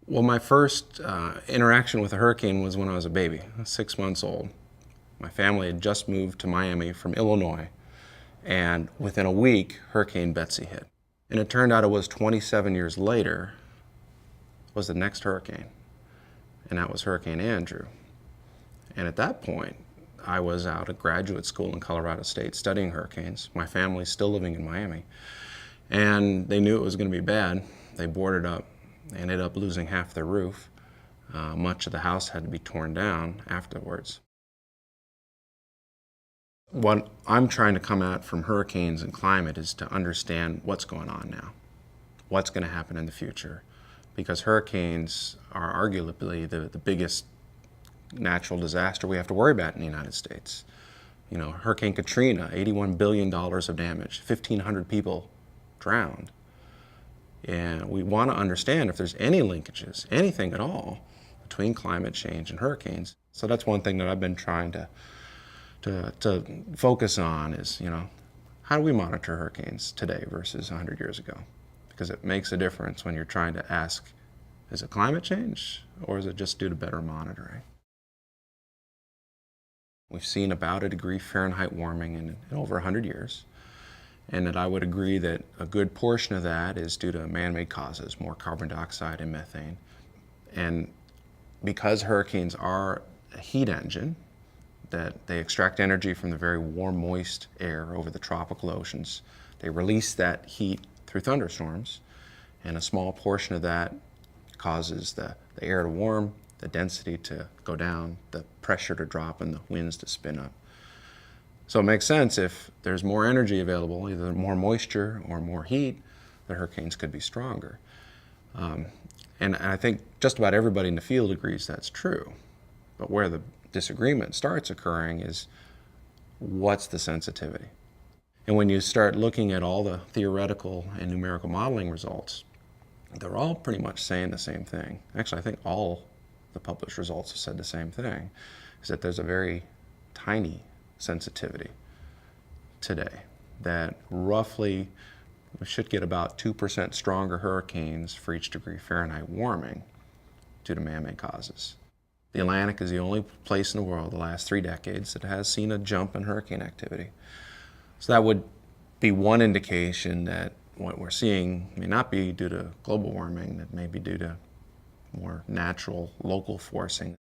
Well, my first interaction with a hurricane was when I was a baby, 6 months old. My family had just moved to Miami from Illinois, and within a week, Hurricane Betsy hit. And it turned out it was 27 years later was the next hurricane, and that was Hurricane Andrew. And at that point, I was out at graduate school in Colorado State studying hurricanes. My family's still living in Miami, and they knew it was going to be bad. They boarded up. They ended up losing half their roof. Much of the house had to be torn down afterwards. What I'm trying to come at from hurricanes and climate is to understand what's going on now, what's going to happen in the future, because hurricanes are arguably the biggest natural disaster we have to worry about in the United States. You know, Hurricane Katrina, $81 billion of damage, 1,500 people drowned. And we want to understand if there's any linkages, anything at all, between climate change and hurricanes. So that's one thing that I've been trying to focus on is, you know, how do we monitor hurricanes today versus 100 years ago? Because it makes a difference when you're trying to ask, is it climate change or is it just due to better monitoring? We've seen about 1 degree Fahrenheit warming in over 100 years. And that I would agree that a good portion of that is due to man-made causes, more carbon dioxide and methane. And because hurricanes are a heat engine, that they extract energy from the very warm, moist air over the tropical oceans, they release that heat through thunderstorms, and a small portion of that causes the air to warm, the density to go down, the pressure to drop, and the winds to spin up. So it makes sense if there's more energy available, either more moisture or more heat, the hurricanes could be stronger. And I think just about everybody in the field agrees that's true. But where the disagreement starts occurring is, what's the sensitivity? And when you start looking at all the theoretical and numerical modeling results, they're all pretty much saying the same thing. Actually, I think all the published results have said the same thing, is that there's a very tiny sensitivity today, that roughly we should get about 2% stronger hurricanes for each degree Fahrenheit warming due to man-made causes. The Atlantic is the only place in the world the last 3 decades that has seen a jump in hurricane activity. So that would be one indication that what we're seeing may not be due to global warming, that may be due to more natural local forcing.